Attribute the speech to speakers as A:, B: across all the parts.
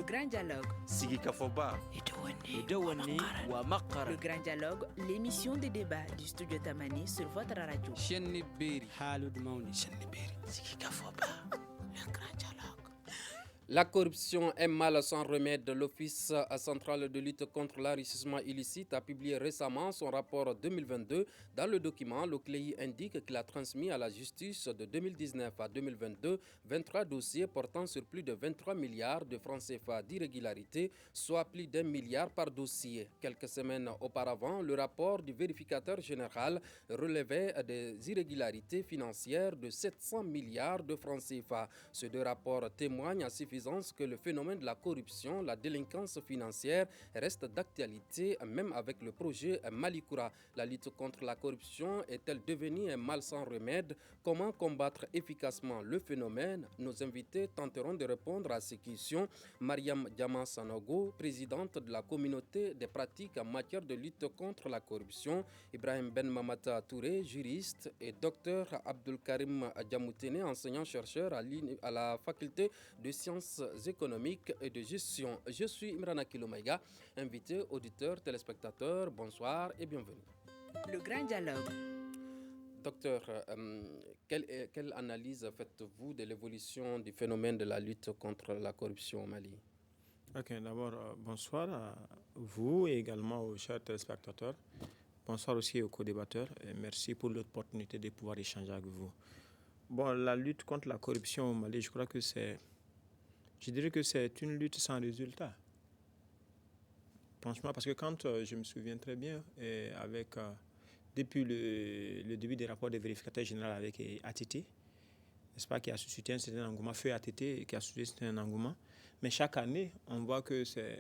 A: Grand Dialogue.
B: Sigi Kafoba.
C: Idawani wa Makara.
A: Le Grand Dialogue, l'émission de débat du studio Tamani sur votre radio.
C: Chenni Beri.
D: Halud Mauni.
C: Chenni Beri.
D: Sigi Kafoba.
A: Le Grand Dialogue.
E: La corruption est mal sans remède. L'Office central de lutte contre l'enrichissement illicite a publié récemment son rapport 2022. Dans le document, l'OCLEI indique qu'il a transmis à la justice de 2019 à 2022 23 dossiers portant sur plus de 23 milliards de francs CFA d'irrégularité, soit plus d'1 milliard par dossier. Quelques semaines auparavant, le rapport du vérificateur général relevait des irrégularités financières de 700 milliards de francs CFA. Ces deux rapports témoignent à suffisance que le phénomène de la corruption, la délinquance financière reste d'actualité même avec le projet Malikoura. La lutte contre la corruption est-elle devenue un mal sans remède? Comment combattre efficacement le phénomène? Nos invités tenteront de répondre à ces questions. Mariam Diama Sanogo, présidente de la communauté des pratiques en matière de lutte contre la corruption, Ibrahim Ben Mamata Touré, juriste, et Dr Abdul Karim Djamoutene, enseignant-chercheur à la faculté de sciences économiques et de gestion. Je suis Imrana Kilomaïga, invité, auditeur, téléspectateur, bonsoir et bienvenue.
A: Le Grand Dialogue.
E: Docteur, quelle analyse faites-vous de l'évolution du phénomène de la lutte contre la corruption au Mali?
F: Ok, d'abord, bonsoir à vous et également aux chers téléspectateurs. Bonsoir aussi aux co-débatteurs et merci pour l'opportunité de pouvoir échanger avec vous. Bon, la lutte contre la corruption au Mali, je dirais que c'est une lutte sans résultat. Franchement, parce que quand je me souviens très bien, depuis le début des rapports des vérificateurs généraux avec ATT, n'est-ce pas, qui a suscité un certain engouement, feu ATT, qui a suscité un engouement. Mais chaque année, on voit que c'est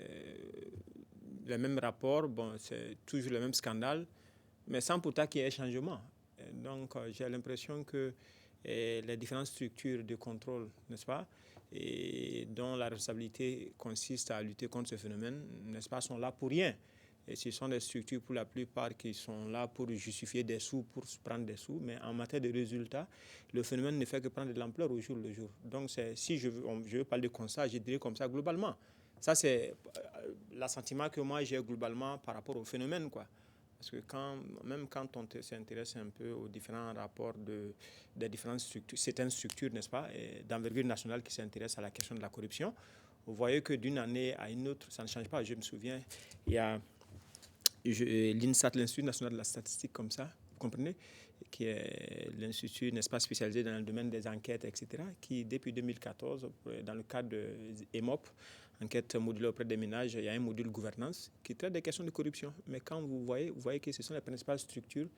F: le même rapport, bon, c'est toujours le même scandale, mais sans pourtant qu'il y ait changement. Et donc, j'ai l'impression que les différentes structures de contrôle, n'est-ce pas, et dont la responsabilité consiste à lutter contre ce phénomène, n'est-ce pas, sont là pour rien. Et ce sont des structures pour la plupart qui sont là pour justifier des sous, pour prendre des sous, mais en matière de résultats, le phénomène ne fait que prendre de l'ampleur au jour le jour. Donc, si je veux parler de constat, je dirais comme ça globalement. Ça, c'est l'assentiment que moi j'ai globalement par rapport au phénomène, quoi. Parce que même quand on s'intéresse un peu aux différents rapports des différentes structures, certaines structures, n'est-ce pas, d'envergure nationale qui s'intéressent à la question de la corruption, vous voyez que d'une année à une autre, ça ne change pas. Je me souviens, il y a l'INSAT, l'Institut national de la statistique, comme ça, vous comprenez, qui est l'institut, n'est-ce pas, spécialisé dans le domaine des enquêtes, etc., qui, depuis 2014, dans le cadre de EMOP, enquête modulée auprès des ménages, il y a un module gouvernance qui traite des questions de corruption. Mais quand vous voyez que ce sont les principales structures,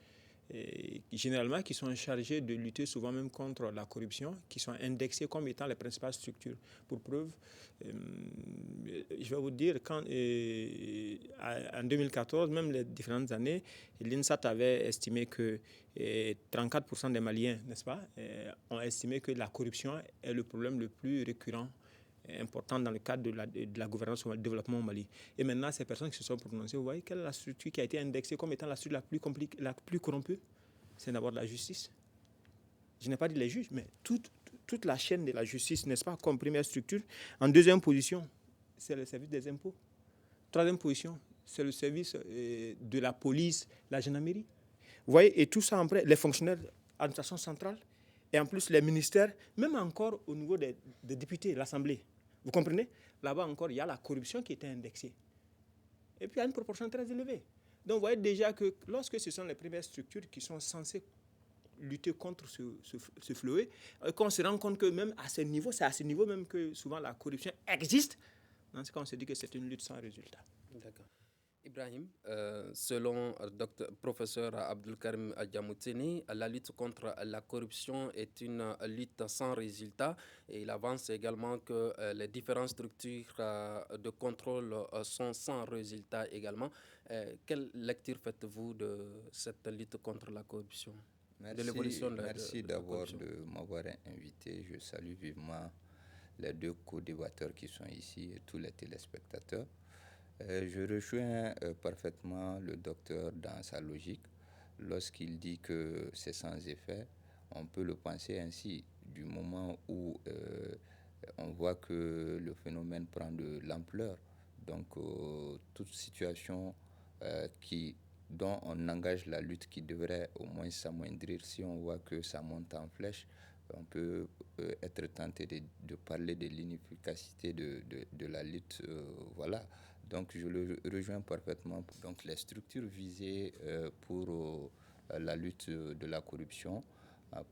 F: généralement, qui sont chargées de lutter souvent même contre la corruption, qui sont indexées comme étant les principales structures. Pour preuve, je vais vous dire, en 2014, même les différentes années, l'INSAT avait estimé que 34% des Maliens, n'est-ce pas, ont estimé que la corruption est le problème le plus récurrent important dans le cadre de la gouvernance au développement au Mali. Et maintenant, ces personnes qui se sont prononcées, vous voyez quelle est la structure qui a été indexée comme étant la structure la plus corrompue? C'est d'abord la justice. Je n'ai pas dit les juges, mais toute la chaîne de la justice, n'est-ce pas, comme première structure. En deuxième position, c'est le service des impôts. Troisième position, c'est le service de la police, la gendarmerie. Vous voyez, et tout ça, après, les fonctionnaires de l'administration centrale, et en plus les ministères, même encore au niveau des députés, l'Assemblée. Vous comprenez? Là-bas encore, il y a la corruption qui était indexée. Et puis, il y a une proportion très élevée. Donc, vous voyez déjà que lorsque ce sont les premières structures qui sont censées lutter contre ce fléau, qu'on se rend compte que même à ce niveau, c'est à ce niveau même que souvent la corruption existe, dans ce cas, on se dit que c'est une lutte sans résultat.
E: D'accord. Ibrahim, selon professeur Abdul Karim Djamoutene, la lutte contre la corruption est une lutte sans résultat et il avance également que les différentes structures de contrôle sont sans résultat également. Quelle lecture faites-vous de cette lutte contre la corruption?
G: Merci d'abord de m'avoir invité. Je salue vivement les deux co-débatteurs qui sont ici et tous les téléspectateurs. Je rejoins parfaitement le docteur dans sa logique. Lorsqu'il dit que c'est sans effet, on peut le penser ainsi. Du moment où on voit que le phénomène prend de l'ampleur. Donc, toute situation dont on engage la lutte qui devrait au moins s'amoindrir, si on voit que ça monte en flèche, on peut être tenté de parler de l'inefficacité de la lutte. Voilà. Donc, je le rejoins parfaitement. Donc, les structures visées pour la lutte de la corruption,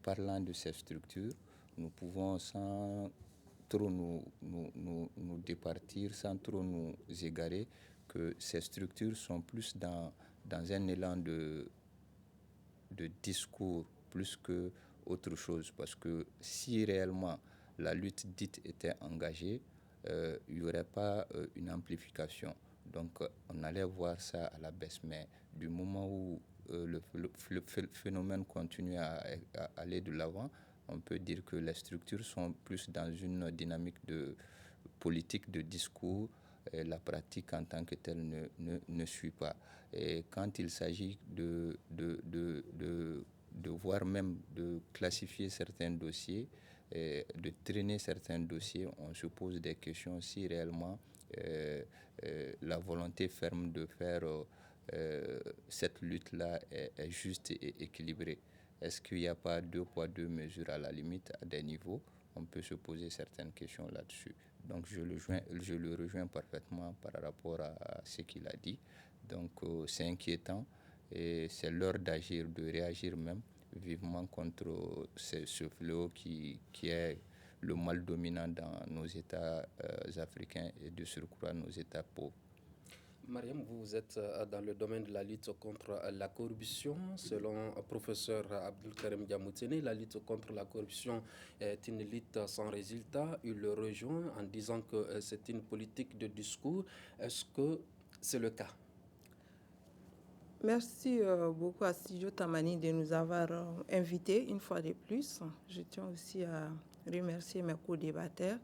G: parlant de ces structures, nous pouvons sans trop nous départir, sans trop nous égarer, que ces structures sont plus dans un élan de discours plus que autre chose. Parce que si réellement la lutte dite était engagée, il n'y aurait pas une amplification. Donc on allait voir ça à la baisse. Mais du moment où le phénomène continue à aller de l'avant, on peut dire que les structures sont plus dans une dynamique de politique de discours. Et la pratique en tant que telle ne suit pas. Et quand il s'agit de voir même de classifier certains dossiers, de traîner certains dossiers, on se pose des questions si réellement la volonté ferme de faire cette lutte-là est juste et équilibrée. Est-ce qu'il n'y a pas 2 poids 2 mesures à la limite à des niveaux? On peut se poser certaines questions là-dessus. Donc je le rejoins parfaitement par rapport à ce qu'il a dit. Donc c'est inquiétant et c'est l'heure d'agir, de réagir même vivement contre ce fléau qui est le mal dominant dans nos États africains et de surcroît nos États pauvres.
E: Mariam, vous êtes dans le domaine de la lutte contre la corruption. Selon le professeur Abdelkarim Diamoutene, la lutte contre la corruption est une lutte sans résultat. Il le rejoint en disant que c'est une politique de discours. Est-ce que c'est le cas?
B: Merci beaucoup à Studio Tamani de nous avoir invités une fois de plus. Je tiens aussi à remercier mes co-débatteurs.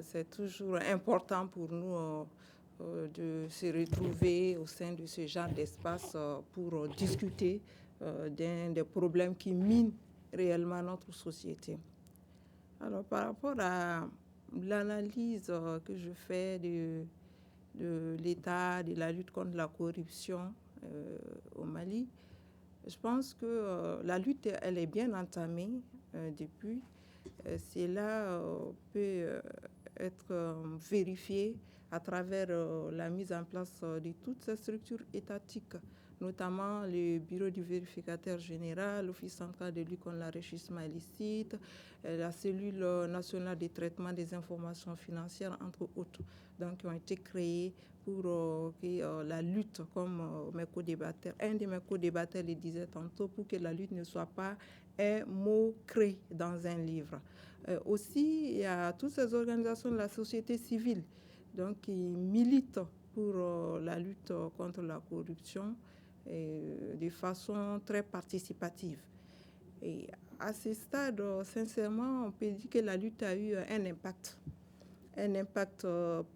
B: C'est toujours important pour nous de se retrouver au sein de ce genre d'espace pour discuter des problèmes qui minent réellement notre société. Alors, par rapport à l'analyse que je fais de l'état de la lutte contre la corruption au Mali, je pense que la lutte, elle est bien entamée depuis. Cela peut être vérifié à travers la mise en place de toutes ces structures étatiques, notamment le bureau du vérificateur général, l'Office central de lutte contre l'enrichissement illicite, la cellule nationale de traitement des informations financières, entre autres, donc qui ont été créés pour que la lutte, comme mes co-débatteurs, un de mes co-débatteurs le disait tantôt, pour que la lutte ne soit pas un mot créé dans un livre. Aussi, il y a toutes ces organisations de la société civile donc, qui militent pour la lutte contre la corruption de façon très participative. Et à ce stade, sincèrement, on peut dire que la lutte a eu un impact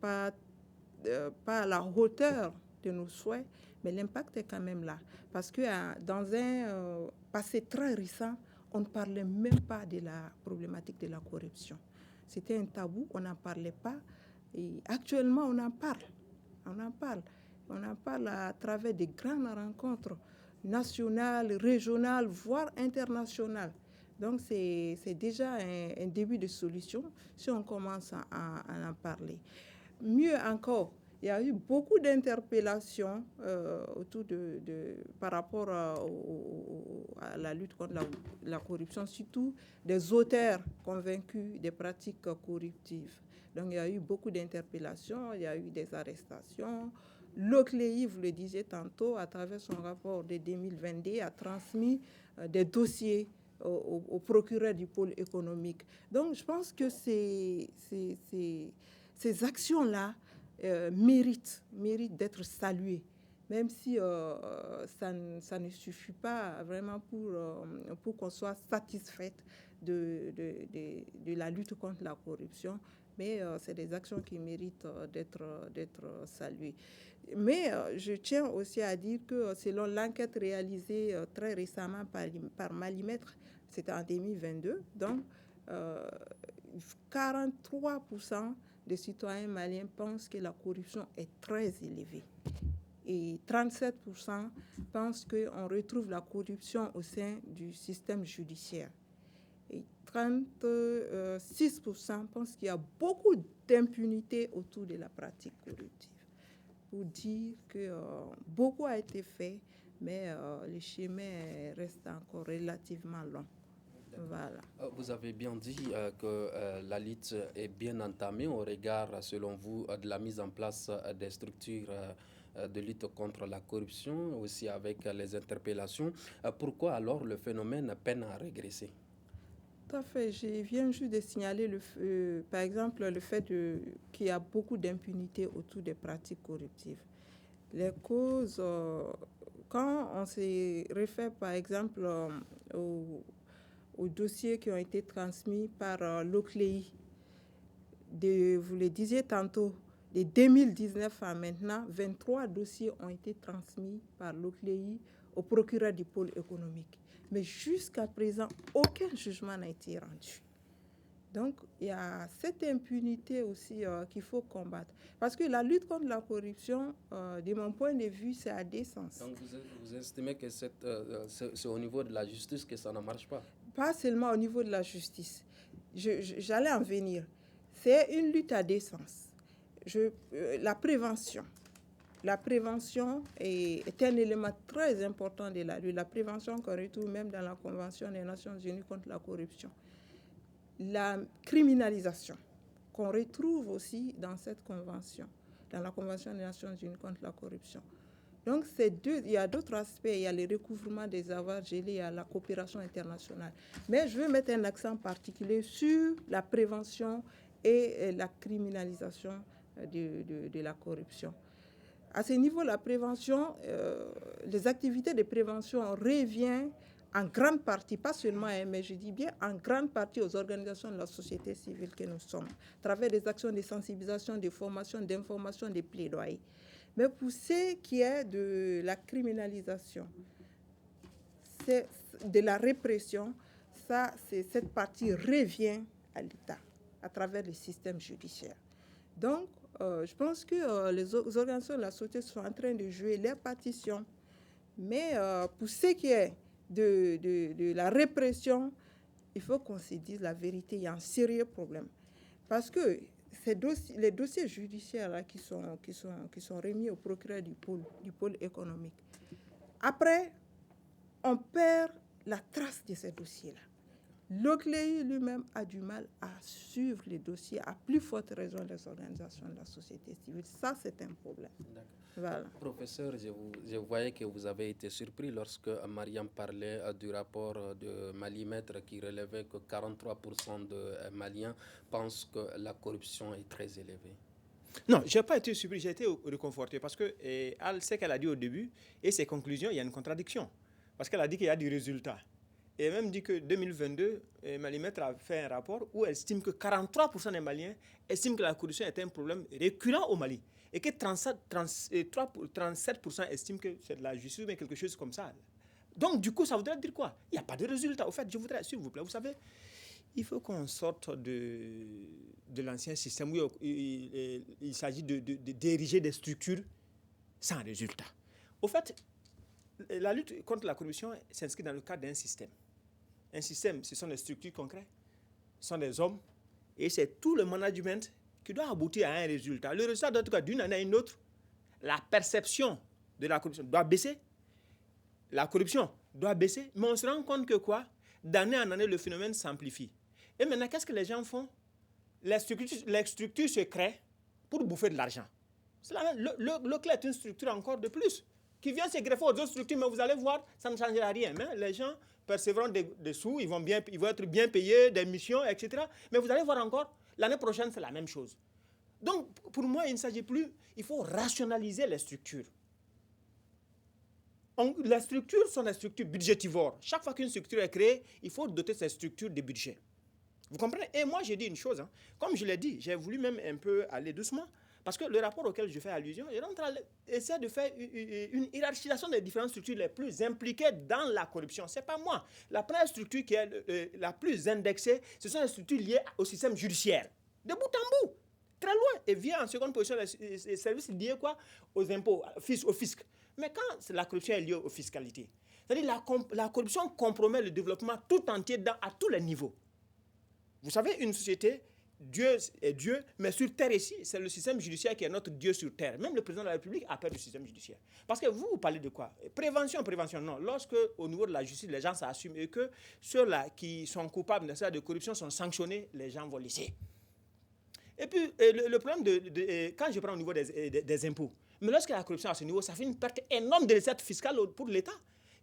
B: pas à la hauteur de nos souhaits, mais l'impact est quand même là. Parce que dans un passé très récent, on ne parlait même pas de la problématique de la corruption. C'était un tabou, on n'en parlait pas. Et actuellement, on en parle. On en parle à travers des grandes rencontres nationales, régionales, voire internationales. Donc, c'est déjà un début de solution si on commence à en parler. Mieux encore, il y a eu beaucoup d'interpellations autour par rapport à la lutte contre la corruption, surtout des auteurs convaincus des pratiques corruptives. Donc, il y a eu beaucoup d'interpellations, il y a eu des arrestations. L'OCLEI, vous le disiez tantôt, à travers son rapport de 2022, a transmis des dossiers au procureur du pôle économique. Donc, je pense que ces actions-là méritent d'être saluées, même si ça ne suffit pas vraiment pour qu'on soit satisfaite de la lutte contre la corruption. Mais c'est des actions qui méritent d'être saluées. Mais je tiens aussi à dire que selon l'enquête réalisée très récemment par Malimètre, c'était en 2022, donc 43% des citoyens maliens pensent que la corruption est très élevée. Et 37% pensent qu'on retrouve la corruption au sein du système judiciaire. Et 36% pensent qu'il y a beaucoup d'impunité autour de la pratique corruptive. Pour dire que beaucoup a été fait, mais le chemin reste encore relativement long. Voilà.
E: Vous avez bien dit que la lutte est bien entamée au regard, selon vous, de la mise en place des structures de lutte contre la corruption, aussi avec les interpellations. Pourquoi alors le phénomène peine à régresser?
B: Tout à fait. Je viens juste de signaler, par exemple, le fait qu'il y a beaucoup d'impunité autour des pratiques corruptives. Les causes, quand on se réfère, par exemple, aux dossiers qui ont été transmis par l'OCLEI, vous le disiez tantôt, de 2019 à maintenant, 23 dossiers ont été transmis par l'OCLEI au procureur du pôle économique. Mais jusqu'à présent, aucun jugement n'a été rendu. Donc, il y a cette impunité aussi qu'il faut combattre. Parce que la lutte contre la corruption, de mon point de vue, c'est à deux sens.
E: Donc, vous estimez que c'est au niveau de la justice que ça ne marche pas?
B: Pas seulement au niveau de la justice. J'allais en venir. C'est une lutte à deux sens. La prévention. La prévention est un élément très important de la lutte. La prévention qu'on retrouve même dans la Convention des Nations Unies contre la corruption. La criminalisation qu'on retrouve aussi dans cette convention, dans la Convention des Nations Unies contre la corruption. Donc, il y a d'autres aspects. Il y a le recouvrement des avoirs gelés, il y a la coopération internationale. Mais je veux mettre un accent particulier sur la prévention et la criminalisation de la corruption. À ce niveau, la prévention, les activités de prévention reviennent en grande partie, pas seulement, mais je dis bien en grande partie aux organisations de la société civile que nous sommes, à travers des actions de sensibilisation, de formation, d'information, de plaidoyer. Mais pour ce qui est de la criminalisation, de la répression, cette partie revient à l'État, à travers le système judiciaire. Donc, je pense que les organisations de la société sont en train de jouer leur partition. Mais pour ce qui est de la répression, il faut qu'on se dise la vérité, il y a un sérieux problème. Parce que les dossiers judiciaires là, qui sont remis au procureur du pôle économique, après, on perd la trace de ces dossiers-là. L'OCLEI lui-même a du mal à suivre les dossiers, à plus forte raison les organisations de la société civile. Ça, c'est un problème. Voilà.
E: Professeur, je voyais que vous avez été surpris lorsque Mariam parlait du rapport de Malimètre qui relevait que 43% de Maliens pensent que la corruption est très élevée.
F: Non, je n'ai pas été surpris, j'ai été réconforté parce que ce qu'elle a dit au début et ses conclusions, il y a une contradiction. Parce qu'elle a dit qu'il y a du résultat. Et elle même dit que 2022, Malimètre a fait un rapport où elle estime que 43% des Maliens estiment que la corruption est un problème récurrent au Mali. Et que 37% estiment que c'est de la justice, mais quelque chose comme ça. Donc, du coup, ça voudrait dire quoi? Il n'y a pas de résultat. Au fait, je voudrais, s'il vous plaît, vous savez, il faut qu'on sorte de l'ancien système où il s'agit d'ériger des structures sans résultat. Au fait, la lutte contre la corruption s'inscrit dans le cadre d'un système. Un système, ce sont des structures concrètes, ce sont des hommes, et c'est tout le management qui doit aboutir à un résultat. Le résultat, en tout cas, d'une année à une autre, la perception de la corruption doit baisser, la corruption doit baisser, mais on se rend compte que quoi? D'année en année, le phénomène s'amplifie. Et maintenant, qu'est-ce que les gens font? Les structures se créent pour bouffer de l'argent. Le clé est une structure encore de plus, qui vient se greffer aux autres structures, mais vous allez voir, ça ne changera rien. Hein? Les gens percevront des sous, ils vont être bien payés, des missions, etc. Mais vous allez voir encore, l'année prochaine, c'est la même chose. Donc, pour moi, il ne s'agit plus, il faut rationaliser les structures. Les structures sont des structures budgétivores. Chaque fois qu'une structure est créée, il faut doter ces structures de budget. Vous comprenez? Et moi, j'ai dit une chose. Hein. Comme je l'ai dit, j'ai voulu même un peu aller doucement, Parce que le rapport auquel je fais allusion, essaie de faire une hiérarchisation des différentes structures les plus impliquées dans la corruption. Ce n'est pas moi. La première structure qui est la plus indexée, ce sont les structures liées au système judiciaire. De bout en bout, très loin. Et vient en seconde position les services liés aux impôts, au fisc. Mais quand la corruption est liée aux fiscalités, c'est-à-dire la corruption compromet le développement tout entier à tous les niveaux. Vous savez, une société, Dieu est Dieu, mais sur terre ici, c'est le système judiciaire qui est notre Dieu sur terre. Même le président de la République a peur du système judiciaire. Parce que vous parlez de quoi? Prévention, non. Lorsque, au niveau de la justice, les gens s'assument et que ceux-là qui sont coupables de corruption sont sanctionnés, les gens vont laisser. Et puis, le problème quand je prends au niveau des impôts, mais lorsqu'il y a la corruption à ce niveau, ça fait une perte énorme de recettes fiscales pour l'État.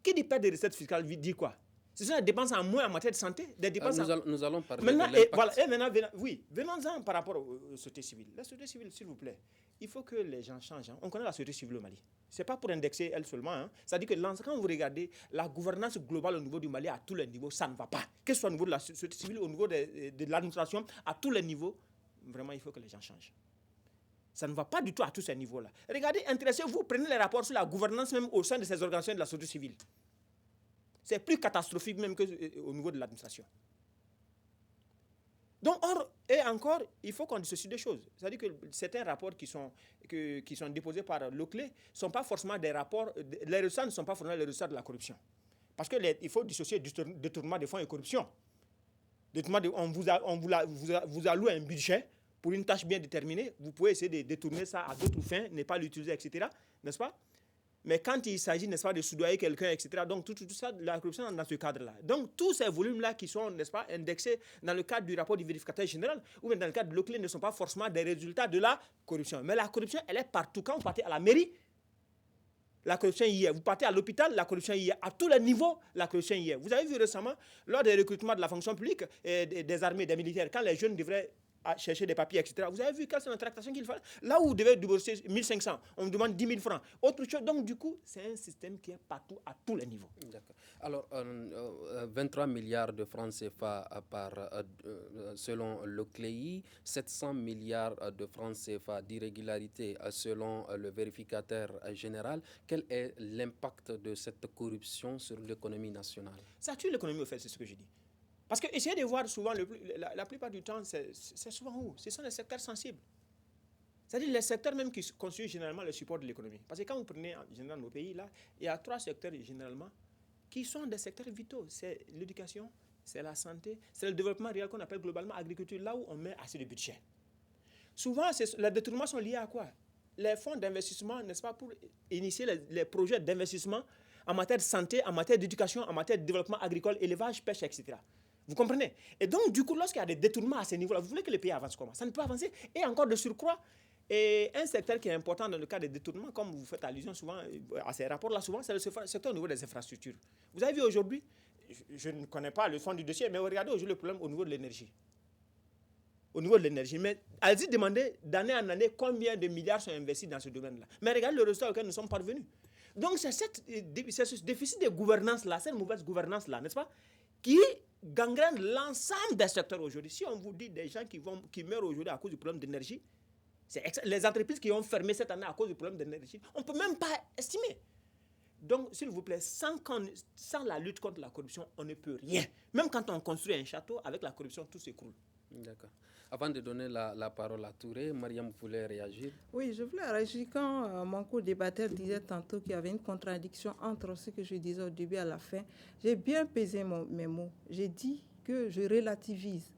F: Qui dit perte de recettes fiscales dit quoi? Ce sont des dépenses en moins en matière de santé. Des dépenses
E: nous allons parler
F: maintenant,
E: de l'impact.
F: Venons-en par rapport aux sociétés civiles. La société civile, s'il vous plaît, il faut que les gens changent. On connaît la société civile au Mali. Ce n'est pas pour indexer elle seulement. C'est-à-dire que quand vous regardez la gouvernance globale au niveau du Mali à tous les niveaux, ça ne va pas. Que ce soit au niveau de la société civile, au niveau de l'administration, à tous les niveaux, vraiment, il faut que les gens changent. Ça ne va pas du tout à tous ces niveaux-là. Regardez, intéressez-vous, prenez les rapports sur la gouvernance même au sein de ces organisations de la société civile. C'est plus catastrophique même qu'au niveau de l'administration. Donc, il faut qu'on dissocie des choses. C'est-à-dire que certains rapports qui sont déposés par l'OCLE ne sont pas forcément des rapports, les résultats ne sont pas forcément les résultats de la corruption. Parce qu'il faut dissocier détournement des fonds et corruption. On vous alloue un budget pour une tâche bien déterminée, vous pouvez essayer de détourner ça à d'autres fins, ne pas l'utiliser, etc. N'est-ce pas? Mais quand il s'agit, n'est-ce pas, de soudoyer quelqu'un, etc., donc tout ça, la corruption dans ce cadre-là. Donc tous ces volumes-là qui sont, n'est-ce pas, indexés dans le cadre du rapport du vérificateur général ou même dans le cadre de l'OCLE ne sont pas forcément des résultats de la corruption. Mais la corruption, elle est partout. Quand vous partez à la mairie, la corruption y est. Vous partez à l'hôpital, la corruption y est. À tous les niveaux, la corruption y est. Vous avez vu récemment, lors des recrutements de la fonction publique, des armées, des militaires, quand les jeunes devraient chercher des papiers, etc. Vous avez vu quelle c'est la tractation qu'il fallait. Là où vous devez débourser 1500, on vous demande 10 000 francs. Autre chose. Donc, du coup, c'est un système qui est partout, à tous les niveaux.
E: D'accord. Alors, 23 milliards de francs CFA selon le CLEI, 700 milliards de francs CFA d'irrégularité selon le vérificateur général. Quel est l'impact de cette corruption sur l'économie nationale?
F: Ça tue l'économie, au fait, c'est ce que je dis. Parce que essayez de voir souvent, la plupart du temps, c'est souvent où? Ce sont les secteurs sensibles. C'est-à-dire les secteurs même qui constituent généralement le support de l'économie. Parce que quand vous prenez en général nos pays, là, il y a 3 secteurs généralement qui sont des secteurs vitaux. C'est l'éducation, c'est la santé, c'est le développement réel qu'on appelle globalement agriculture, là où on met assez de budget. Souvent, les détournements sont liés à quoi? Les fonds d'investissement, n'est-ce pas, pour initier les projets d'investissement en matière de santé, en matière d'éducation, en matière de développement agricole, élevage, pêche, etc. Vous comprenez? Et donc, du coup, lorsqu'il y a des détournements à ce niveau-là, vous voulez que le pays avance comment? Ça ne peut avancer. Et encore de surcroît, et un secteur qui est important dans le cas des détournements, comme vous faites allusion souvent à ces rapports-là, souvent, c'est le secteur au niveau des infrastructures. Vous avez vu aujourd'hui, je ne connais pas le fond du dossier, mais regardez aujourd'hui le problème au niveau de l'énergie. Au niveau de l'énergie. Mais allez-y demander d'année en année combien de milliards sont investis dans ce domaine-là. Mais regardez le résultat auquel nous sommes parvenus. Donc, c'est ce déficit de gouvernance-là, cette mauvaise gouvernance-là, n'est-ce pas, qui gangrène l'ensemble des secteurs aujourd'hui. Si on vous dit des gens qui meurent aujourd'hui à cause du problème d'énergie, les entreprises qui ont fermé cette année à cause du problème d'énergie, on ne peut même pas estimer. Donc, s'il vous plaît, sans la lutte contre la corruption, on ne peut rien. Même quand on construit un château, avec la corruption, tout s'écroule.
E: D'accord. Avant de donner la parole à Touré, Mariam voulait réagir.
B: Oui, je voulais réagir quand mon co-débatteur disait tantôt qu'il y avait une contradiction entre ce que je disais au début et à la fin. J'ai bien pesé mes mots. J'ai dit que je relativise.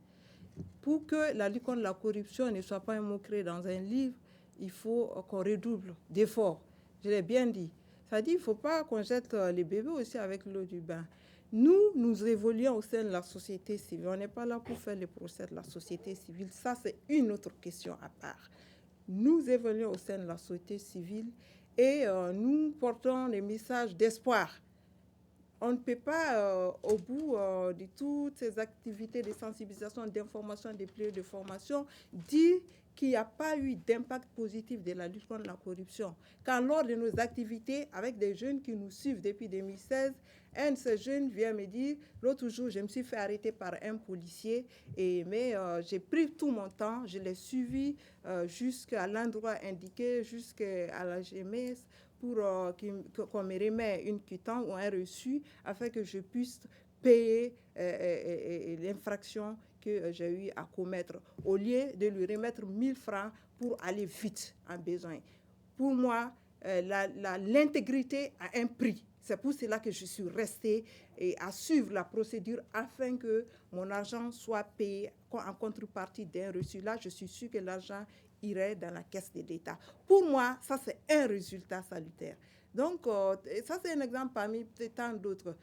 B: Pour que la lutte contre la corruption ne soit pas un mot créé dans un livre, il faut qu'on redouble d'efforts. Je l'ai bien dit. Ça dit, il ne faut pas qu'on jette les bébés aussi avec l'eau du bain. Nous évoluons au sein de la société civile. On n'est pas là pour faire les procès de la société civile. Ça, c'est une autre question à part. Nous évoluons au sein de la société civile et nous portons des messages d'espoir. on ne peut pas, au bout de toutes ces activités de sensibilisation, d'information, de piliers de formation, dire qu'il n'y a pas eu d'impact positif de la lutte contre la corruption. Quand lors de nos activités, avec des jeunes qui nous suivent depuis 2016, un de ces jeunes vient me dire, l'autre jour, je me suis fait arrêter par un policier, mais j'ai pris tout mon temps, je l'ai suivi jusqu'à l'endroit indiqué, jusqu'à la GMS, pour qu'on me remette une quittance ou un reçu afin que je puisse payer l'infraction que j'ai eu à commettre, au lieu de lui remettre 1000 francs pour aller vite en besoin. Pour moi, l'intégrité a un prix. C'est pour cela que je suis restée à suivre la procédure afin que mon argent soit payé en contrepartie d'un reçu. Là, je suis sûre que l'argent irait dans la caisse de l'État. Pour moi, ça, c'est un résultat salutaire. Donc, ça, c'est un exemple parmi tant d'autres.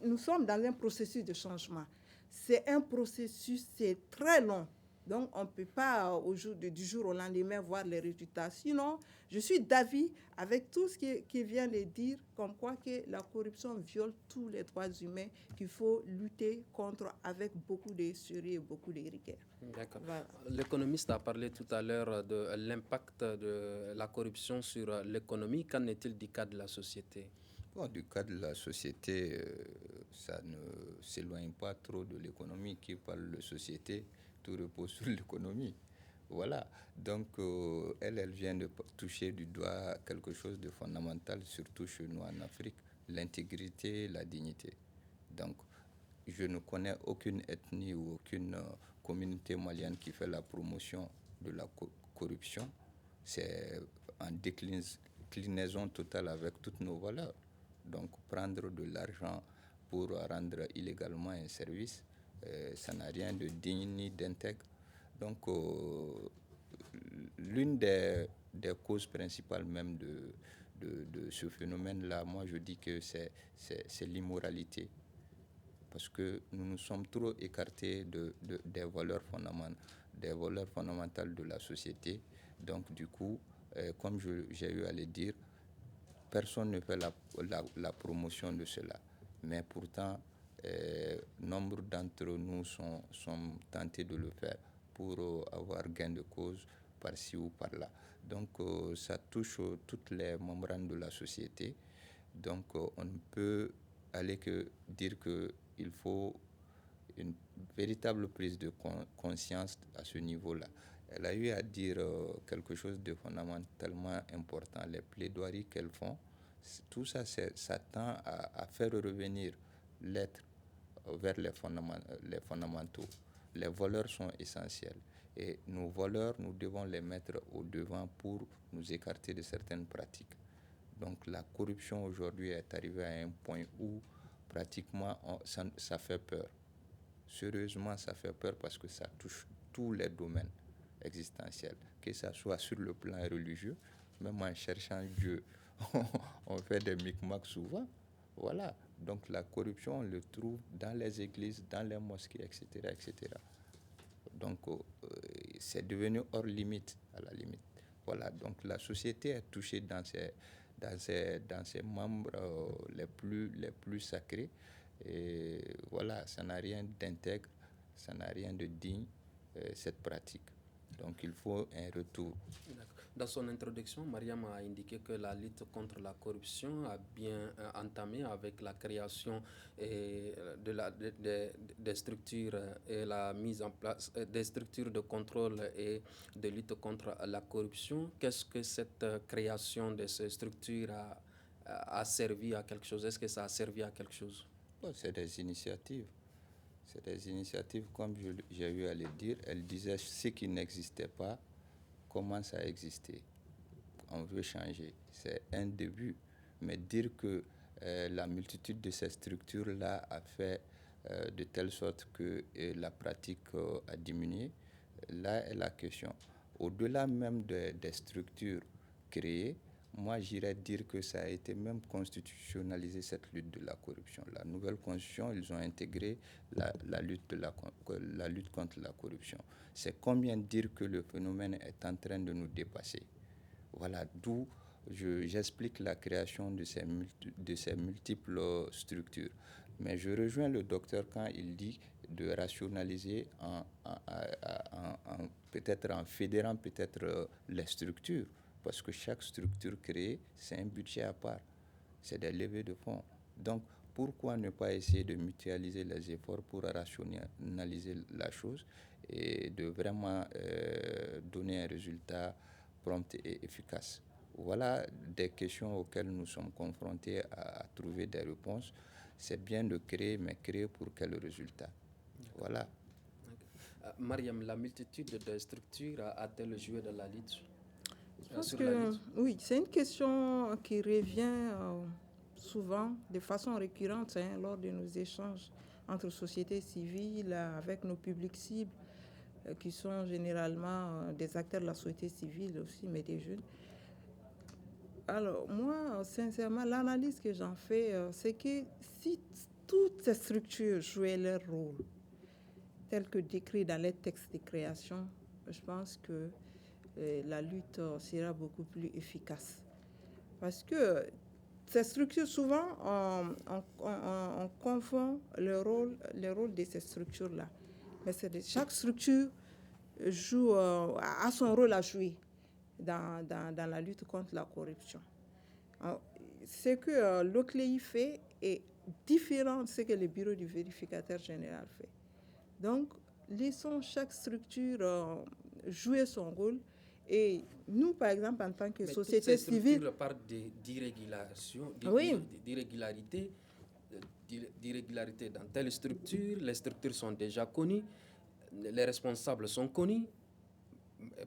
B: Nous sommes dans un processus de changement. C'est un processus, c'est très long. Donc, on ne peut pas, du jour au lendemain, voir les résultats. Sinon, je suis d'avis avec tout ce qui vient de dire, comme quoi que la corruption viole tous les droits humains, qu'il faut lutter contre avec beaucoup de sérieux et beaucoup de rigueur.
E: D'accord. Voilà. L'économiste a parlé tout à l'heure de l'impact de la corruption sur l'économie. Qu'en est-il du cas de la société ?
G: Bon, du cas de la société, ça ne s'éloigne pas trop de l'économie. Qui parle de société, tout repose sur l'économie. Voilà. Donc, elle vient de toucher du doigt quelque chose de fondamental, surtout chez nous en Afrique, l'intégrité, la dignité. Donc, je ne connais aucune ethnie ou aucune communauté malienne qui fait la promotion de la corruption. C'est en déclinaison totale avec toutes nos valeurs. Donc, prendre de l'argent pour rendre illégalement un service, ça n'a rien de digne ni d'intègre. Donc, l'une des causes principales même de ce phénomène-là, moi je dis que c'est l'immoralité. Parce que nous nous sommes trop écartés des valeurs fondamentales de la société. Donc, du coup, comme j'ai eu à le dire, personne ne fait la promotion de cela. Mais pourtant, nombre d'entre nous sont tentés de le faire pour avoir gain de cause par-ci ou par-là. Donc, ça touche toutes les membranes de la société. Donc, on ne peut aller que dire qu'il faut une véritable prise de conscience à ce niveau-là. Elle a eu à dire quelque chose de fondamentalement important. Les plaidoiries qu'elles font, tout ça, ça tend à faire revenir l'être vers les fondamentaux. Les valeurs sont essentielles. Et nos valeurs, nous devons les mettre au devant pour nous écarter de certaines pratiques. Donc la corruption aujourd'hui est arrivée à un point où pratiquement ça fait peur. Sérieusement, ça fait peur parce que ça touche tous les domaines existentiels, que ce soit sur le plan religieux, même en cherchant Dieu, on fait des micmacs souvent. Voilà. Donc la corruption, on le trouve dans les églises, dans les mosquées, etc. etc. Donc c'est devenu hors limite, à la limite. Voilà. Donc la société est touchée dans ses membres les plus sacrés. Et voilà, ça n'a rien d'intègre, ça n'a rien de digne, cette pratique. Donc il faut un retour.
E: Dans son introduction, Mariam a indiqué que la lutte contre la corruption a bien entamé avec la création des structures et la mise en place des structures de contrôle et de lutte contre la corruption. Qu'est-ce que cette création de ces structures a servi à quelque chose? Est-ce que ça a servi à quelque chose?
G: Bon, c'est des initiatives. C'est des initiatives, comme j'ai eu à le dire. Elle disait ce qui n'existait pas commence à exister. On veut changer. C'est un début. Mais dire que la multitude de ces structures-là a fait de telle sorte que la pratique a diminué, là est la question. Au-delà même des structures créées, moi, j'irais dire que ça a été même constitutionnalisé, cette lutte de la corruption. La nouvelle constitution, ils ont intégré la lutte contre la corruption. C'est combien dire que le phénomène est en train de nous dépasser. Voilà, d'où j'explique la création de ces multiples structures. Mais je rejoins le docteur quand il dit de rationaliser peut-être en fédérant peut-être les structures, parce que chaque structure créée, c'est un budget à part, c'est des levées de fonds. Donc, pourquoi ne pas essayer de mutualiser les efforts pour rationaliser la chose et de vraiment donner un résultat prompt et efficace. Voilà des questions auxquelles nous sommes confrontés à trouver des réponses. C'est bien de créer, mais créer pour quel résultat? Voilà.
E: Mariam, la multitude de structures a-t-elle joué dans la lutte?
B: Je pense que oui, c'est une question qui revient souvent, de façon récurrente, lors de nos échanges entre sociétés civiles, avec nos publics cibles, qui sont généralement des acteurs de la société civile aussi, mais des jeunes. Alors, moi, sincèrement, l'analyse que j'en fais, c'est que si toutes ces structures jouaient leur rôle, tel que décrit dans les textes de création, je pense que la lutte sera beaucoup plus efficace. Parce que ces structures, souvent, on confond le rôle de ces structures-là. Mais chaque structure a son rôle à jouer dans la lutte contre la corruption. Ce que l'OCLEI fait est différent de ce que le bureau du vérificateur général fait. Donc, laissons chaque structure jouer son rôle. Et nous, par exemple, en tant que société civile...
E: Mais parlent d'irrégularité dans telle structure. Les structures sont déjà connues. Les responsables sont connus.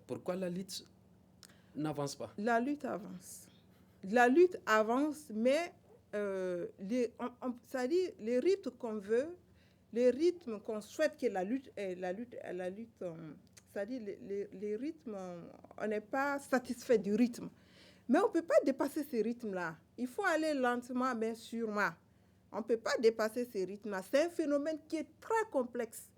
E: Pourquoi la lutte n'avance pas?
B: La lutte avance. La lutte avance, mais c'est-à-dire les rythmes qu'on veut, les rythmes qu'on souhaite que la lutte, c'est-à-dire les rythmes, on n'est pas satisfait du rythme. Mais on ne peut pas dépasser ces rythmes-là. Il faut aller lentement, mais sûrement. On ne peut pas dépasser ces rythmes-là. C'est un phénomène qui est très complexe.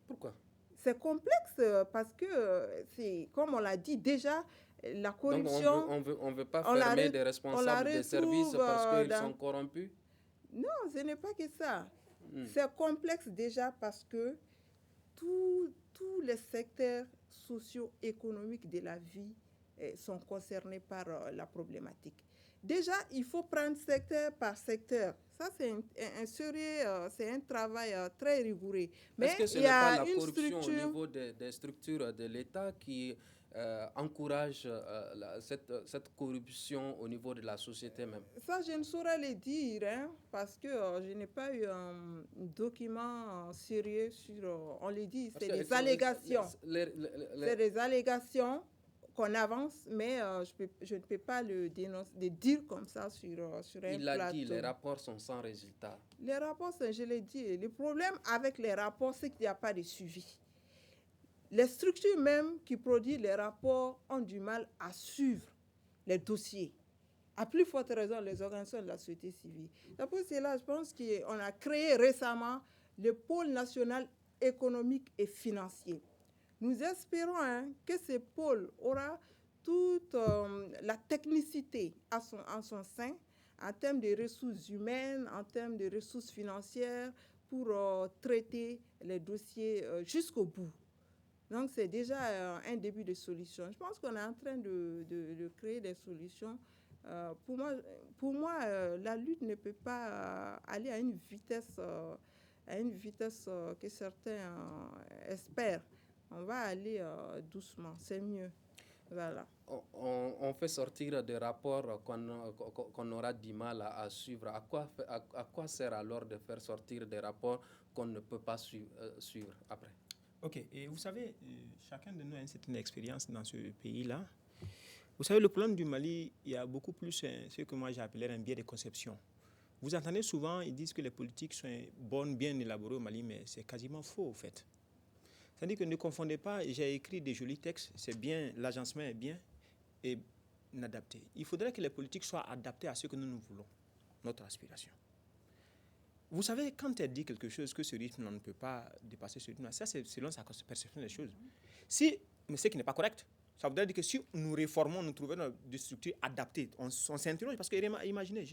E: Pourquoi?
B: C'est complexe parce que, comme on l'a dit déjà, la corruption...
E: Donc on ne veut pas fermer des responsables des services parce qu'ils sont corrompus?
B: Non, ce n'est pas que ça. C'est complexe déjà parce que tous les secteurs socio-économiques de la vie sont concernés par la problématique. Déjà, il faut prendre secteur par secteur. Ça, c'est un travail très rigoureux. Mais
E: est-ce que ce n'est pas la corruption au niveau des structures de l'État qui encourage cette corruption au niveau de la société même?
B: Ça, je ne saurais le dire, parce que je n'ai pas eu un document sérieux sur... on le dit, c'est des allégations. C'est des allégations qu'on avance, mais je ne peux pas le dire comme ça sur un plateau.
E: Il l'a dit, les rapports sont sans résultat.
B: Les rapports, je l'ai dit. Le problème avec les rapports, c'est qu'il n'y a pas de suivi. Les structures même qui produisent les rapports ont du mal à suivre les dossiers. À plus forte raison, les organisations de la société civile. C'est pour cela, je pense qu'on a créé récemment le pôle national économique et financier. Nous espérons que ce pôle aura toute la technicité en son sein, en termes de ressources humaines, en termes de ressources financières, pour traiter les dossiers jusqu'au bout. Donc, c'est déjà un début de solution. Je pense qu'on est en train de créer des solutions. Pour moi, la lutte ne peut pas aller à une vitesse que certains espèrent. On va aller doucement, c'est mieux. Voilà.
E: On fait sortir des rapports qu'on aura du mal à suivre. À quoi sert alors de faire sortir des rapports qu'on ne peut pas suivre après?
F: Ok, et vous savez, chacun de nous a une certaine expérience dans ce pays-là. Vous savez, le problème du Mali, il y a beaucoup plus ce que moi j'appelais un biais de conception. Vous entendez souvent, ils disent que les politiques sont bonnes, bien élaborées au Mali, mais c'est quasiment faux, au fait. C'est-à-dire que ne confondez pas, j'ai écrit des jolis textes, c'est bien, l'agencement est bien et adapté. Il faudrait que les politiques soient adaptées à ce que nous voulons, notre aspiration. Vous savez, quand elle dit quelque chose, que ce rythme, on ne peut pas dépasser ce rythme, ça c'est selon sa perception des choses. Mais ce qui n'est pas correct, Ça voudrait dire que si nous réformons, nous trouvons des structures adaptées, on s'interroge. Parce que imaginez,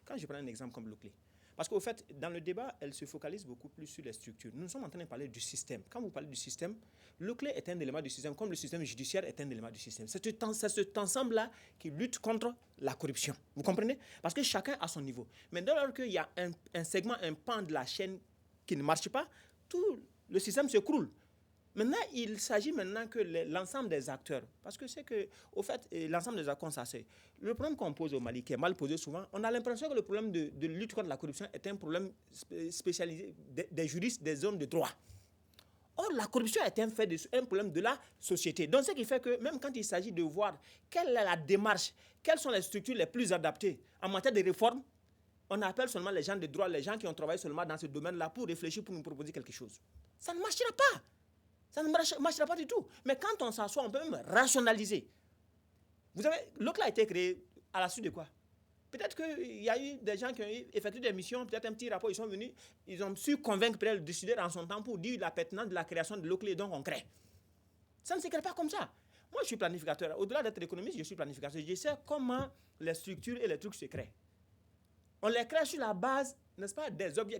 F: quand je prends un exemple comme le clé. Parce qu'au fait, dans le débat, elle se focalise beaucoup plus sur les structures. Nous sommes en train de parler du système. Quand vous parlez du système, le clé est un élément du système, comme le système judiciaire est un élément du système. C'est cet ensemble-là qui lutte contre la corruption. Vous comprenez? Parce que chacun a son niveau. Mais dès lors qu'il y a un segment, un pan de la chaîne qui ne marche pas, tout le système s'écroule. Maintenant, il s'agit maintenant que l'ensemble des acteurs, parce que c'est que, au fait, l'ensemble des acteurs, ça c'est le problème qu'on pose au Mali, qui est mal posé souvent, on a l'impression que le problème de lutte contre la corruption est un problème spécialisé des juristes, des hommes de droit. Or, la corruption est un problème de la société. Donc, ce qui fait que même quand il s'agit de voir quelle est la démarche, quelles sont les structures les plus adaptées en matière de réforme, on appelle seulement les gens de droit, les gens qui ont travaillé seulement dans ce domaine-là pour réfléchir, pour nous proposer quelque chose. Ça ne marchera pas. Ça ne marchera pas du tout. Mais quand on s'assoit, on peut même rationaliser. Vous savez, l'OCLA a été créé à la suite de quoi? Peut-être qu'il y a eu des gens qui ont effectué des missions, peut-être un petit rapport, ils sont venus, ils ont su convaincre peut-être le décideur en son temps pour dire la pertinence de la création de l'OCLA, donc on crée. Ça ne se crée pas comme ça. Moi, je suis planificateur. Au-delà d'être économiste, je suis planificateur. Je sais comment les structures et les trucs se créent. On les crée sur la base, n'est-ce pas,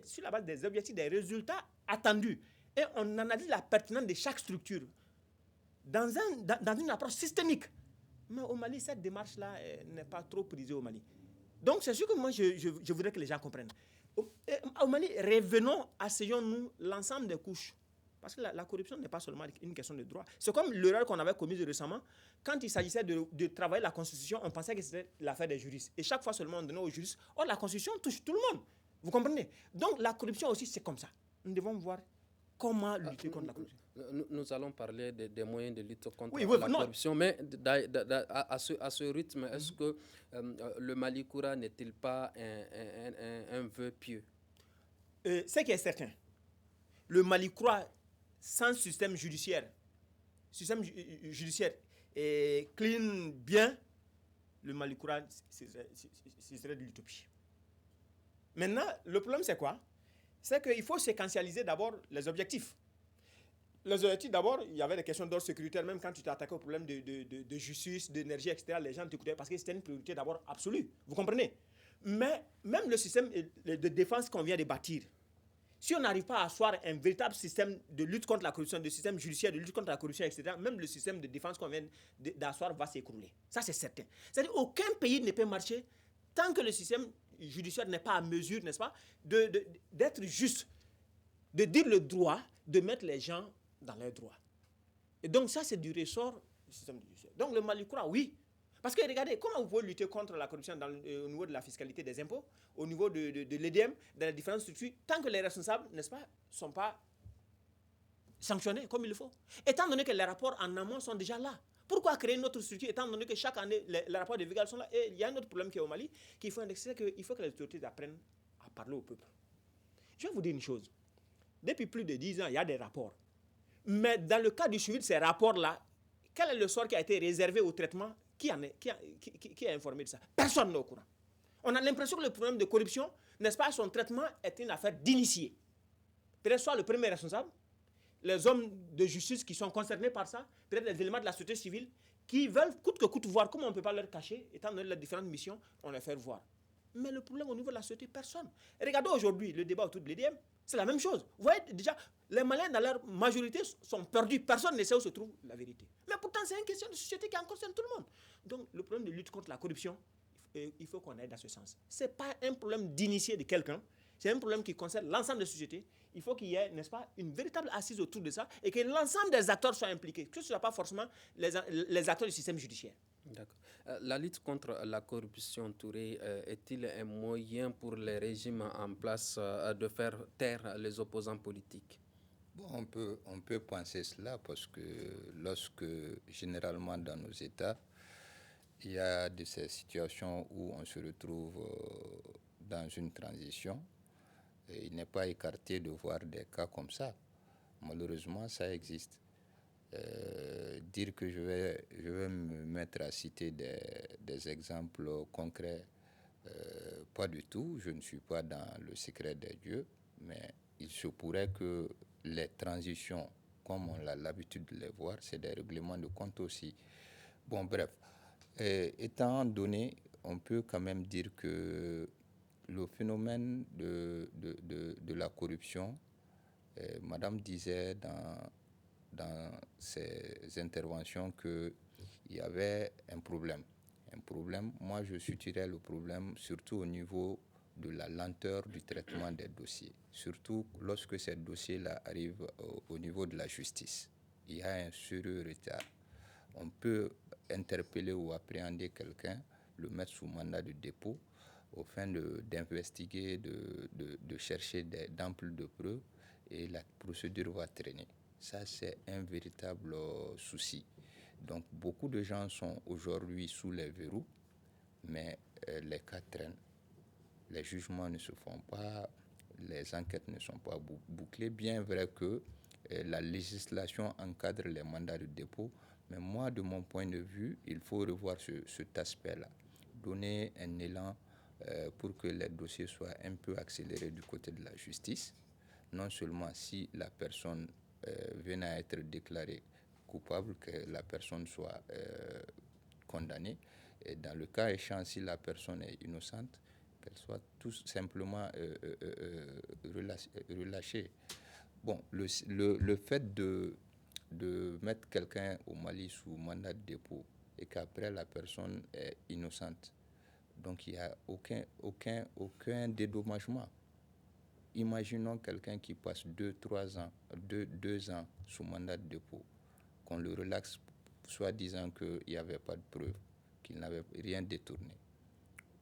F: sur la base des objectifs, des résultats attendus. Et on analyse la pertinence de chaque structure dans une approche systémique. Mais au Mali, cette démarche-là n'est pas trop prisée au Mali. Donc, c'est sûr que moi, je voudrais que les gens comprennent. Au Mali, revenons, asseyons-nous l'ensemble des couches. Parce que la corruption n'est pas seulement une question de droit. C'est comme l'erreur qu'on avait commise récemment. Quand il s'agissait de travailler la Constitution, on pensait que c'était l'affaire des juristes. Et chaque fois seulement, on donnait aux juristes. Or, la Constitution touche tout le monde. Vous comprenez? Donc, la corruption aussi, c'est comme ça. Nous devons voir comment lutter contre la corruption.
E: Nous allons parler des moyens de lutte contre la corruption, mais à ce rythme, est-ce que le Mali Koura n'est-il pas un vœu pieux?
F: Ce qui est certain, le Mali Koura, sans système judiciaire clean bien, le Mali Koura, ce serait de l'utopie. Maintenant, le problème c'est quoi? C'est qu'il faut séquentialiser d'abord les objectifs. Les objectifs, d'abord, il y avait des questions d'ordre sécuritaire, même quand tu t'es attaqué au problème de justice, d'énergie, etc., les gens t'écoutaient parce que c'était une priorité d'abord absolue. Vous comprenez? Mais même le système de défense qu'on vient de bâtir, si on n'arrive pas à asseoir un véritable système de lutte contre la corruption, de système judiciaire de lutte contre la corruption, etc., même le système de défense qu'on vient d'asseoir va s'écrouler. Ça, c'est certain. C'est-à-dire qu'aucun pays ne peut marcher tant que le système judiciaire n'est pas à mesure, n'est-ce pas, d'être juste, de dire le droit, de mettre les gens dans leurs droits. Et donc ça, c'est du ressort du système judiciaire. Donc le Mali Koura, oui. Parce que regardez, comment vous pouvez lutter contre la corruption au niveau de la fiscalité des impôts, au niveau de l'EDM, dans les différentes structures, tant que les responsables, n'est-ce pas, ne sont pas sanctionnés comme il le faut. Étant donné que les rapports en amont sont déjà là. Pourquoi créer une autre structure, étant donné que chaque année, les rapports de Vigal sont là? Et il y a un autre problème qui est au Mali, qu'il faut indexer, c'est qu'il faut que les autorités apprennent à parler au peuple. Je vais vous dire une chose. Depuis plus de 10 ans, il y a des rapports. Mais dans le cas du suivi de ces rapports-là, quel est le sort qui a été réservé au traitement? Qui a informé de ça? Personne n'est au courant. On a l'impression que le problème de corruption, n'est-ce pas, son traitement est une affaire d'initiés. Peut-être soit le premier responsable, les hommes de justice qui sont concernés par ça, peut-être les éléments de la société civile, qui veulent coûte que coûte voir comment on ne peut pas leur cacher, étant donné les différentes missions, on les fait voir. Mais le problème au niveau de la société, personne. Et regardez aujourd'hui le débat autour de l'EDM, c'est la même chose. Vous voyez déjà, les Maliens dans leur majorité sont perdus. Personne ne sait où se trouve la vérité. Mais pourtant, c'est une question de société qui concerne tout le monde. Donc, le problème de lutte contre la corruption, il faut qu'on aille dans ce sens. Ce n'est pas un problème d'initié de quelqu'un. C'est un problème qui concerne l'ensemble des sociétés. Il faut qu'il y ait, n'est-ce pas, une véritable assise autour de ça et que l'ensemble des acteurs soient impliqués, que ce ne soit pas forcément les acteurs du système judiciaire.
E: D'accord. La lutte contre la corruption, Touré, est-il un moyen pour les régimes en place de faire taire les opposants politiques?
G: Bon, on peut penser cela parce que lorsque, généralement dans nos États, il y a de ces situations où on se retrouve dans une transition, et il n'est pas écarté de voir des cas comme ça. Malheureusement, ça existe. Dire que je vais me mettre à citer des exemples concrets, pas du tout. Je ne suis pas dans le secret des dieux, mais il se pourrait que les transitions comme on a l'habitude de les voir, c'est des règlements de compte aussi. Bon, bref, étant donné, on peut quand même dire que le phénomène de la corruption, Madame disait dans ses interventions qu'il y avait un problème. Moi je situerais le problème surtout au niveau de la lenteur du traitement des dossiers, surtout lorsque ces dossiers-là arrivent au niveau de la justice. Il y a un sérieux retard. On peut interpeller ou appréhender quelqu'un, le mettre sous mandat de dépôt, au fin d'investiguer, de chercher d'amples de preuves, et la procédure va traîner. Ça, c'est un véritable souci. Donc, beaucoup de gens sont aujourd'hui sous les verrous, mais les cas traînent. Les jugements ne se font pas, les enquêtes ne sont pas bouclées, bien vrai que la législation encadre les mandats de dépôt, mais moi, de mon point de vue, il faut revoir cet aspect-là, donner un élan pour que les dossiers soient un peu accélérés du côté de la justice. Non seulement si la personne vient à être déclarée coupable, que la personne soit condamnée, et dans le cas échéant, si la personne est innocente, qu'elle soit tout simplement relâchée. Bon, le fait de mettre quelqu'un au Mali sous mandat de dépôt et qu'après la personne est innocente, donc il n'y a aucun dédommagement. Imaginons quelqu'un qui passe 2 ans sous mandat de dépôt, qu'on le relaxe, soit disant qu'il n'y avait pas de preuve, qu'il n'avait rien détourné.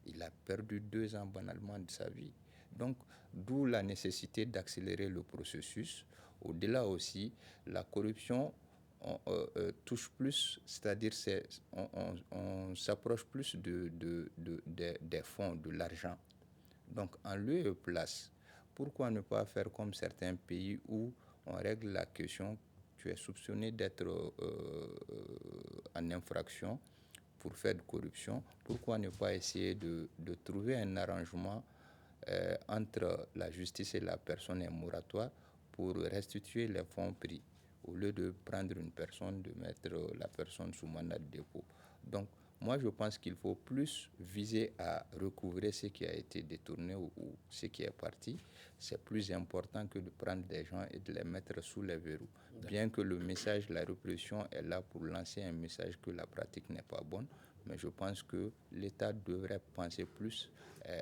G: Il a perdu 2 ans banalement de sa vie. Donc, d'où la nécessité d'accélérer le processus. Au-delà aussi, la corruption touche plus, c'est-à-dire on s'approche plus des fonds, de l'argent. Donc, en lieu et place, pourquoi ne pas faire comme certains pays où on règle la question, tu es soupçonné d'être en infraction pour faire de corruption, pourquoi ne pas essayer de trouver un arrangement entre la justice et la personne, un moratoire, pour restituer les fonds pris, au lieu de prendre une personne, de mettre la personne sous mandat de dépôt. Donc, moi, je pense qu'il faut plus viser à recouvrer ce qui a été détourné ou ce qui est parti. C'est plus important que de prendre des gens et de les mettre sous les verrous. Bien que le message, la répression est là pour lancer un message que la pratique n'est pas bonne, mais je pense que l'État devrait penser plus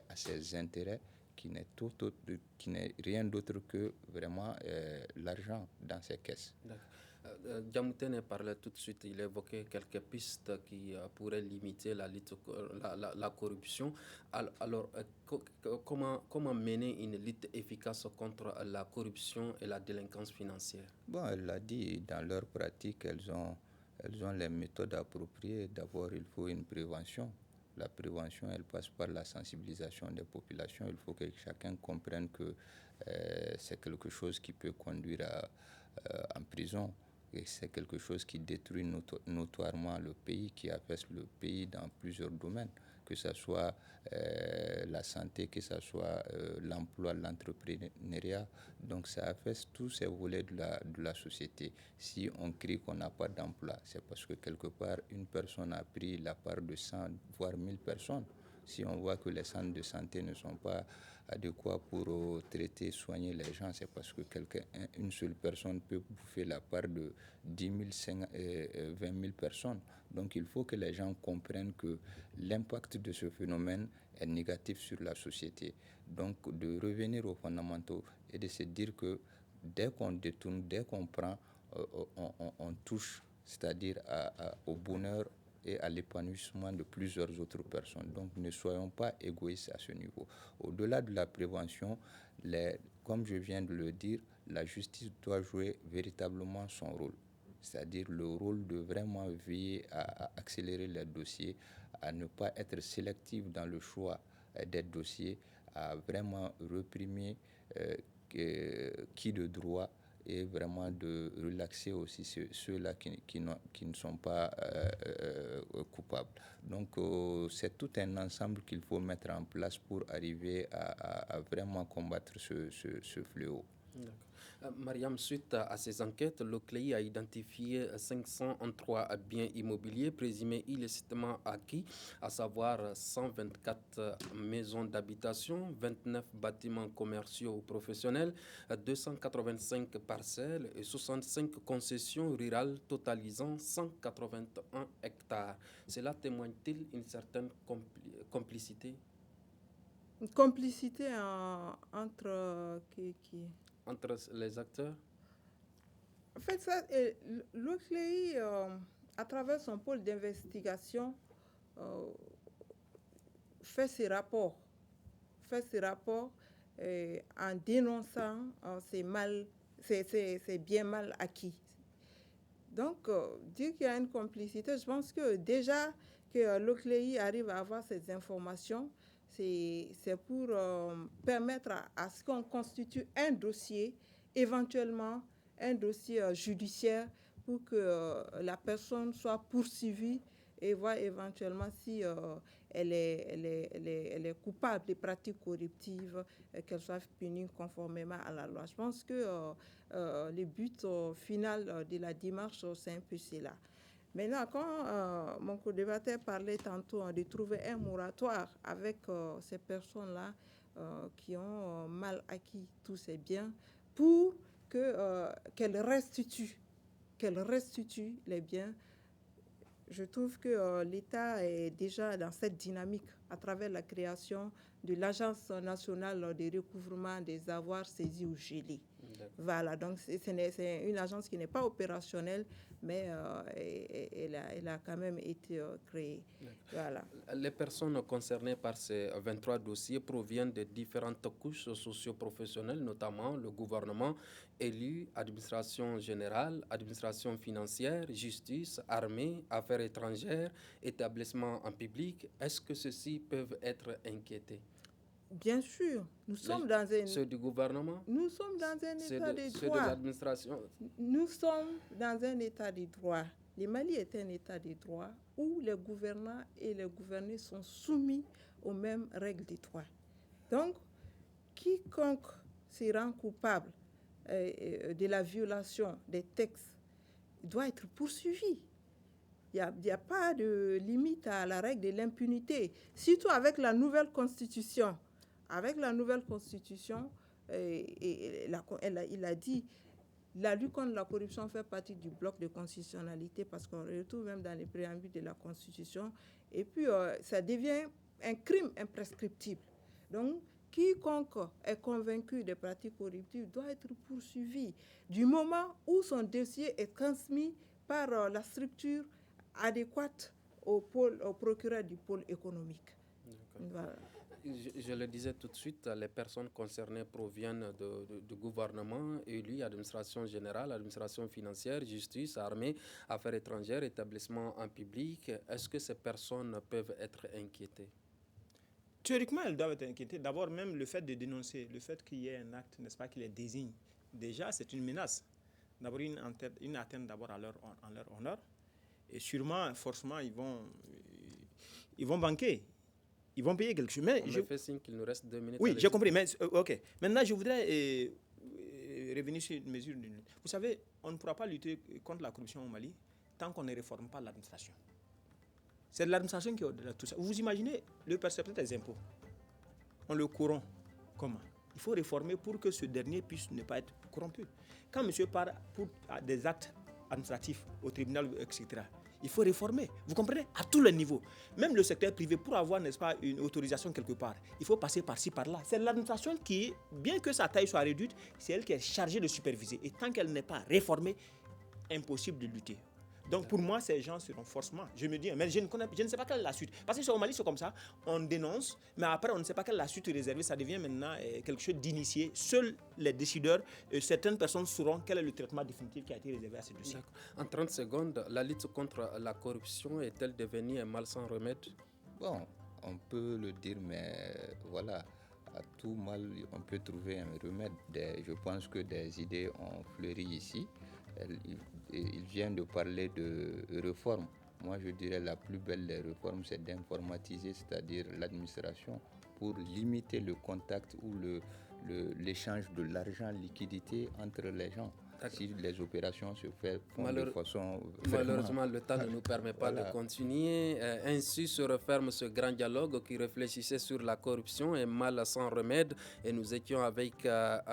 G: à ses intérêts qui n'est rien d'autre que vraiment l'argent dans ses caisses.
E: Diamoutene parlait tout de suite, il évoquait quelques pistes qui pourraient limiter la corruption. Alors, comment mener une lutte efficace contre la corruption et la délinquance financière?
G: Bon, elle l'a dit, dans leur pratique, elles ont les méthodes appropriées. D'abord, il faut une prévention. La prévention, elle passe par la sensibilisation des populations. Il faut que chacun comprenne que c'est quelque chose qui peut conduire en prison. Et c'est quelque chose qui détruit notoirement le pays, qui affaisse le pays dans plusieurs domaines, que ce soit la santé, que ce soit l'emploi, l'entrepreneuriat. Donc ça affaisse tous ces volets de la société. Si on crie qu'on n'a pas d'emploi, c'est parce que quelque part, une personne a pris la part de 100, voire 1000 personnes. Si on voit que les centres de santé ne sont pas adéquats pour traiter, soigner les gens, c'est parce que une seule personne peut bouffer la part de 10 000, 20 000 personnes. Donc il faut que les gens comprennent que l'impact de ce phénomène est négatif sur la société. Donc de revenir aux fondamentaux et de se dire que dès qu'on détourne, dès qu'on prend, on touche, c'est-à-dire au bonheur et à l'épanouissement de plusieurs autres personnes. Donc ne soyons pas égoïstes à ce niveau. Au-delà de la prévention, comme je viens de le dire, la justice doit jouer véritablement son rôle. C'est-à-dire le rôle de vraiment veiller à accélérer les dossiers, à ne pas être sélectif dans le choix des dossiers, à vraiment réprimer qui de droit, et vraiment de relaxer aussi ceux-là qui ne sont pas coupables. Donc c'est tout un ensemble qu'il faut mettre en place pour arriver à vraiment combattre ce fléau.
E: Mariam, suite à ces enquêtes, l'OCLEI a identifié 503 biens immobiliers présumés illicitement acquis, à savoir 124 maisons d'habitation, 29 bâtiments commerciaux ou professionnels, 285 parcelles et 65 concessions rurales totalisant 181 hectares. Cela témoigne-t-il une certaine complicité?
B: Une complicité entre qui
E: entre les acteurs?
B: En fait, l'OCLEI, à travers son pôle d'investigation, fait ses rapports en dénonçant ces biens mal acquis. Donc, dire qu'il y a une complicité, je pense que déjà que l'OCLEI arrive à avoir ces informations, c'est pour permettre à ce qu'on constitue un dossier, éventuellement un dossier judiciaire, pour que la personne soit poursuivie et voir éventuellement si elle est coupable des pratiques corruptives, qu'elle soit punie conformément à la loi. Je pense que le but final de la démarche, c'est un peu cela. Maintenant, quand mon co-débatteur parlait tantôt de trouver un moratoire avec ces personnes-là qui ont mal acquis tous ces biens pour qu'elles restituent les biens, je trouve que l'État est déjà dans cette dynamique à travers la création de l'Agence nationale de recouvrement des avoirs saisis ou gelés. Voilà, donc c'est une agence qui n'est pas opérationnelle, mais elle a quand même été créée. Voilà.
E: Les personnes concernées par ces 23 dossiers proviennent de différentes couches socio-professionnelles, notamment le gouvernement, élu, administration générale, administration financière, justice, armée, affaires étrangères, établissements en public. Est-ce que ceux-ci peuvent être inquiétés?
B: Bien sûr, nous sommes dans un...
E: Ceux du gouvernement?
B: Nous sommes dans un état de droit.
E: Ceux de l'administration?
B: Nous sommes dans un état de droit. Le Mali est un état de droit où les gouvernants et les gouvernés sont soumis aux mêmes règles de droit. Donc, quiconque se rend coupable de la violation des textes doit être poursuivi. Il n'y a pas de limite à la règle de l'impunité, surtout avec la nouvelle constitution. Avec la nouvelle constitution, il a dit, la lutte contre la corruption fait partie du bloc de constitutionnalité parce qu'on le retrouve même dans les préambules de la Constitution. Et puis, ça devient un crime imprescriptible. Donc, quiconque est convaincu des pratiques corruptives doit être poursuivi du moment où son dossier est transmis par la structure adéquate au procureur du pôle économique. Voilà.
E: Je le disais tout de suite, les personnes concernées proviennent du gouvernement, élu, administration générale, administration financière, justice, armée, affaires étrangères, établissements en public. Est-ce que ces personnes peuvent être inquiétées?
F: Théoriquement, elles doivent être inquiétées. D'abord, même le fait de dénoncer, le fait qu'il y ait un acte, n'est-ce pas, qui les désigne, déjà, c'est une menace. D'abord, une atteinte d'abord en leur honneur. Et sûrement, forcément, ils vont banquer. Ils vont payer quelque chose. Mais
E: on me fait signe qu'il nous reste 2 minutes.
F: Oui, j'ai compris. Mais, OK. Maintenant, je voudrais revenir sur une mesure. Vous savez, on ne pourra pas lutter contre la corruption au Mali tant qu'on ne réforme pas l'administration. C'est l'administration qui est au-delà de tout ça. Vous imaginez le percepteur des impôts. On le corrompt. Comment? Il faut réformer pour que ce dernier puisse ne pas être corrompu. Quand monsieur part pour des actes administratifs au tribunal, etc., il faut réformer. Vous comprenez? À tous les niveaux. Même le secteur privé, pour avoir, n'est-ce pas, une autorisation quelque part, il faut passer par-ci, par-là. C'est l'administration qui, bien que sa taille soit réduite, c'est elle qui est chargée de superviser. Et tant qu'elle n'est pas réformée, impossible de lutter. Donc pour moi, ces gens seront forcément, je me dis, mais je ne sais pas quelle est la suite. Parce que au Mali, c'est comme ça, on dénonce, mais après, on ne sait pas quelle est la suite réservée. Ça devient maintenant quelque chose d'initié. Seuls les décideurs, certaines personnes sauront quel est le traitement définitif qui a été réservé à ces dossiers.
E: En 30 secondes, la lutte contre la corruption est-elle devenue un mal sans remède?
G: Bon, on peut le dire, mais voilà, à tout mal, on peut trouver un remède. Je pense que des idées ont fleuri ici. Il vient de parler de réforme. Moi, je dirais la plus belle des réformes, c'est d'informatiser, c'est-à-dire l'administration, pour limiter le contact ou l'échange de l'argent, liquidité entre les gens. Si les opérations se font de façon...
E: Malheureusement, le temps ne nous permet pas de continuer. Ainsi se referme ce grand dialogue qui réfléchissait sur la corruption et mal sans remède. Et nous étions avec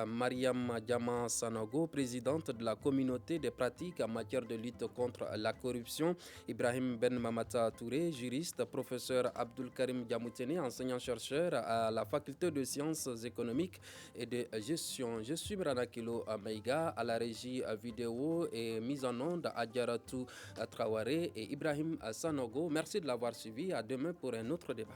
E: Mariam Diama Sanogo, présidente de la communauté des pratiques en matière de lutte contre la corruption. Ibrahim Ben Mamata Touré, juriste, professeur Abdul Karim Diamoutene, enseignant-chercheur à la faculté de sciences économiques et de gestion. Je suis Mirana Kilo Maïga, à la régie vidéo et mise en onde à Adjaratou Traoré et Ibrahim Sanogo. Merci de l'avoir suivi. À demain pour un autre débat.